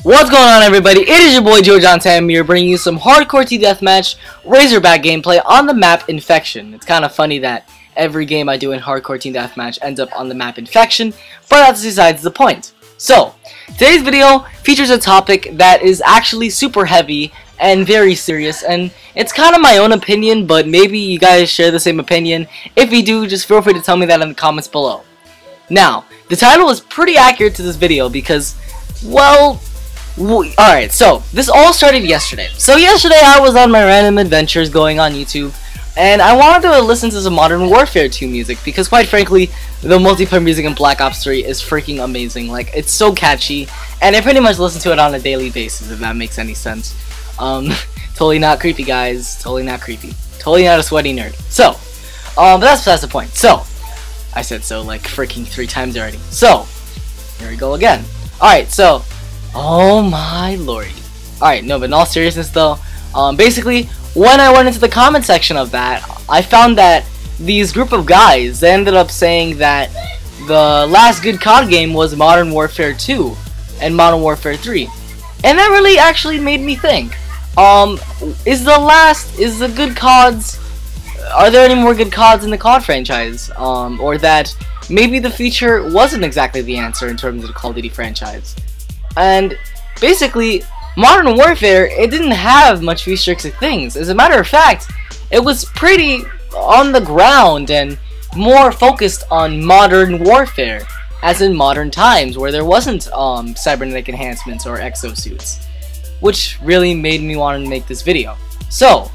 What's going on, everybody? It is your boy JoeJohnSam here, bringing you some hardcore T-Deathmatch Razorback gameplay on the map Infection. It's kind of funny that every game I do in hardcore T-Deathmatch ends up on the map Infection, but that's besides the point. So, today's video features a topic that is actually super heavy and very serious, and it's kind of my own opinion, but maybe you guys share the same opinion. If you do, just feel free to tell me that in the comments below. Now, the title is pretty accurate to this video because, well, alright, so this all started yesterday. So yesterday I was on my random adventures going on YouTube, and I wanted to listen to some Modern Warfare 2 music because, quite frankly, the multiplayer music in Black Ops 3 is freaking amazing. Like, it's so catchy, and I pretty much listen to it on a daily basis, if that makes any sense. Totally not creepy, guys. Totally not creepy. Totally not a sweaty nerd. So, but that's the point. So, I said so like freaking 3 times already. So, here we go again. Alright, so, oh my lordy. Alright, no, but in all seriousness though, basically, when I went into the comment section of that, I found that these group of guys, they ended up saying that the last good COD game was Modern Warfare 2 and Modern Warfare 3. And that really actually made me think, is the good CODs, are there any more good CODs in the COD franchise? Or that maybe the future wasn't exactly the answer in terms of the Call of Duty franchise. And basically, Modern Warfare, it didn't have much futuristic things. As a matter of fact, it was pretty on the ground and more focused on modern warfare, as in modern times, where there wasn't cybernetic enhancements or exosuits, which really made me want to make this video. So,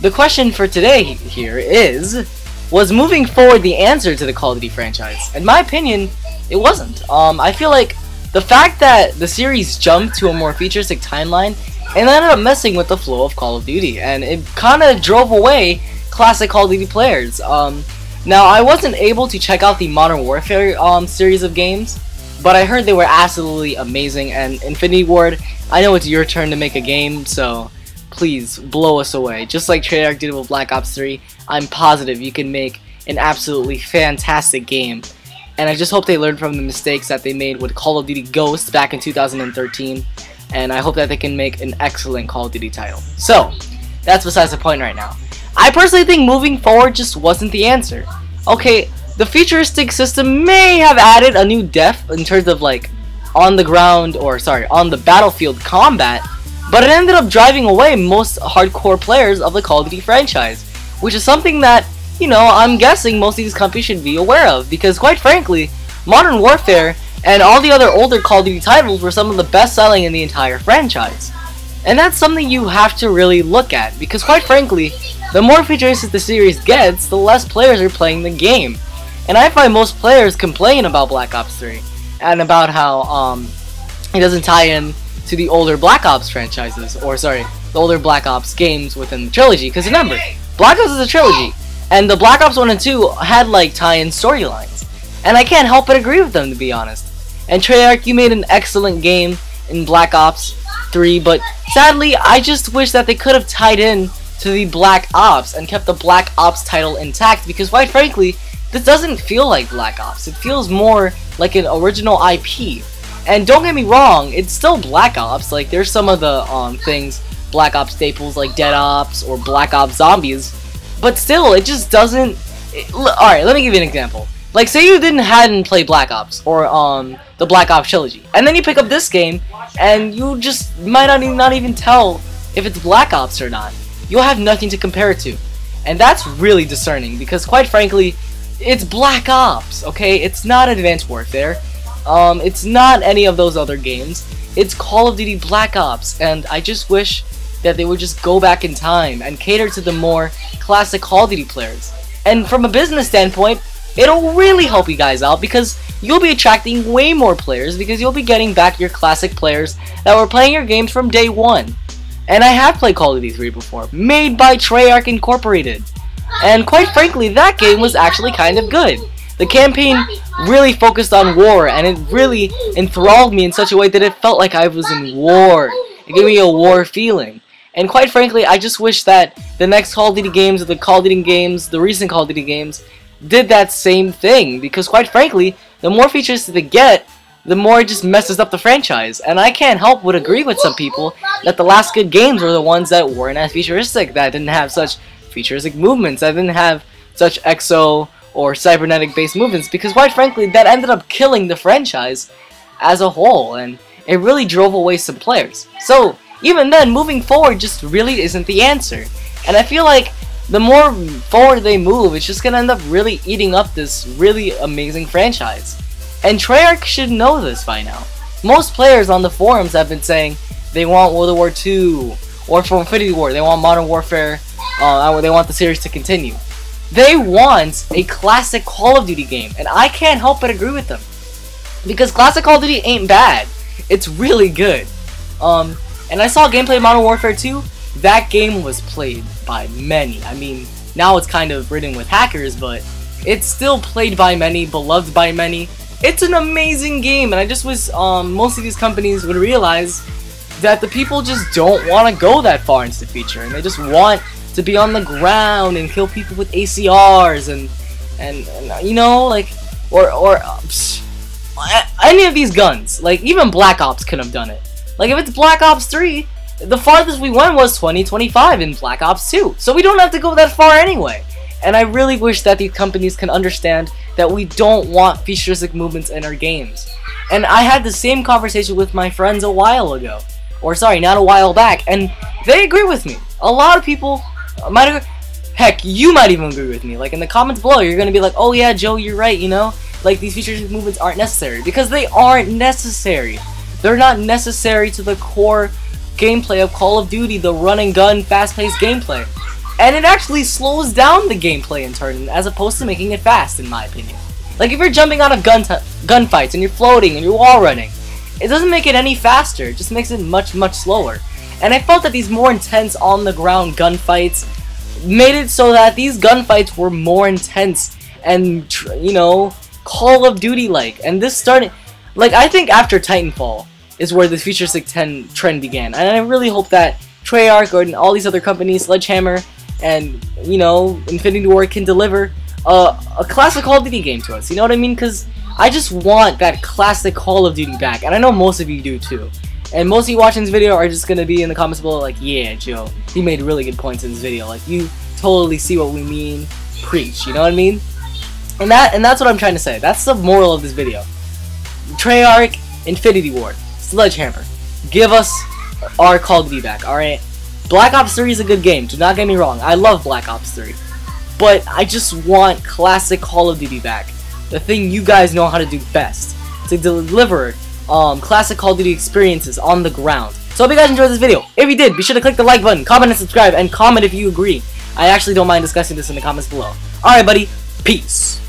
the question for today here is, was moving forward the answer to the Call of Duty franchise? In my opinion, it wasn't. I feel like the fact that the series jumped to a more futuristic timeline and ended up messing with the flow of Call of Duty, and it kind of drove away classic Call of Duty players. Now, I wasn't able to check out the Modern Warfare series of games, but I heard they were absolutely amazing, and Infinity Ward, I know it's your turn to make a game, so please blow us away. Just like Treyarch did with Black Ops 3, I'm positive you can make an absolutely fantastic game. And I just hope they learn from the mistakes that they made with Call of Duty Ghosts back in 2013. And I hope that they can make an excellent Call of Duty title. So, that's besides the point right now. I personally think moving forward just wasn't the answer. Okay, the futuristic system may have added a new depth in terms of like on the ground, or sorry, on the battlefield combat, but it ended up driving away most hardcore players of the Call of Duty franchise, which is something that, you know, I'm guessing most of these companies should be aware of, because quite frankly, Modern Warfare and all the other older Call of Duty titles were some of the best selling in the entire franchise. And that's something you have to really look at, because quite frankly, the more futuristic the series gets, the less players are playing the game. And I find most players complain about Black Ops 3, and about how it doesn't tie in to the older Black Ops franchises, or sorry, the older Black Ops games within the trilogy, because remember, Black Ops is a trilogy. And the Black Ops 1 and 2 had like tie-in storylines. And I can't help but agree with them, to be honest. And Treyarch, you made an excellent game in Black Ops 3, but sadly, I just wish that they could have tied in to the Black Ops and kept the Black Ops title intact, because quite frankly, this doesn't feel like Black Ops. It feels more like an original IP. And don't get me wrong, it's still Black Ops. Like, there's some of the things, Black Ops staples like Dead Ops or Black Ops Zombies. But still, it just doesn't. Alright, let me give you an example. Like, say you hadn't played Black Ops or the Black Ops trilogy, and then you pick up this game, and you just might not even tell if it's Black Ops or not. You'll have nothing to compare it to, and that's really discerning, because quite frankly, it's Black Ops. Okay, it's not Advanced Warfare. It's not any of those other games. It's Call of Duty Black Ops, and I just wish that they would just go back in time and cater to the more classic Call of Duty players. And from a business standpoint, it'll really help you guys out, because you'll be attracting way more players, because you'll be getting back your classic players that were playing your games from day one. And I have played Call of Duty 3 before, made by Treyarch Incorporated. And quite frankly, that game was actually kind of good. The campaign really focused on war, and it really enthralled me in such a way that it felt like I was in war. It gave me a war feeling. And quite frankly, I just wish that the next Call of Duty games, or the Call of Duty games, the recent Call of Duty games, did that same thing. Because quite frankly, the more features they get, the more it just messes up the franchise. And I can't help but agree with some people that the last good games were the ones that weren't as futuristic, that didn't have such futuristic movements, that didn't have such exo or cybernetic based movements, because quite frankly that ended up killing the franchise as a whole, and it really drove away some players. So even then, moving forward just really isn't the answer, and I feel like the more forward they move, it's just gonna end up really eating up this really amazing franchise. And Treyarch should know this by now. Most players on the forums have been saying they want World War II, or for Infinity War, they want Modern Warfare, they want the series to continue. They want a classic Call of Duty game, and I can't help but agree with them. Because classic Call of Duty ain't bad. It's really good. And I saw gameplay of Modern Warfare 2. That game was played by many. I mean, now it's kind of ridden with hackers, but it's still played by many, beloved by many. It's an amazing game, and I just wish most of these companies would realize that the people just don't want to go that far into the future, and they just want to be on the ground and kill people with ACRs and you know, like, or any of these guns. Like, even Black Ops could have done it. Like, if it's Black Ops 3, the farthest we went was 2025 in Black Ops 2. So we don't have to go that far anyway. And I really wish that these companies can understand that we don't want futuristic movements in our games. And I had the same conversation with my friends a while ago. Or sorry, not a while back. And they agree with me. A lot of people might agree. Heck, you might even agree with me. Like, in the comments below, you're going to be like, oh yeah, Joe, you're right, you know? Like, these futuristic movements aren't necessary. Because they aren't necessary. They're not necessary to the core gameplay of Call of Duty, the run and gun, fast-paced gameplay. And it actually slows down the gameplay in turn, as opposed to making it fast, in my opinion. Like, if you're jumping out of gunfights, and you're floating, and you're wall running, it doesn't make it any faster, it just makes it much, much slower. And I felt that these more intense on-the-ground gunfights made it so that these gunfights were more intense and, you know, Call of Duty-like. And this started, like, I think after Titanfall is where the futuristic trend began. And I really hope that Treyarch and all these other companies, Sledgehammer, and, you know, Infinity Ward can deliver a classic Call of Duty game to us. You know what I mean? Because I just want that classic Call of Duty back. And I know most of you do too. And most of you watching this video are just going to be in the comments below like, yeah, Joe, he made really good points in this video. Like, you totally see what we mean. Preach, you know what I mean? And that's what I'm trying to say. That's the moral of this video. Treyarch, Infinity Ward, Sledgehammer, give us our Call of Duty back, alright? Black Ops 3 is a good game, do not get me wrong. I love Black Ops 3. But I just want classic Call of Duty back. The thing you guys know how to do best. To deliver classic Call of Duty experiences on the ground. So I hope you guys enjoyed this video. If you did, be sure to click the like button, comment and subscribe, and comment if you agree. I actually don't mind discussing this in the comments below. Alright buddy, peace.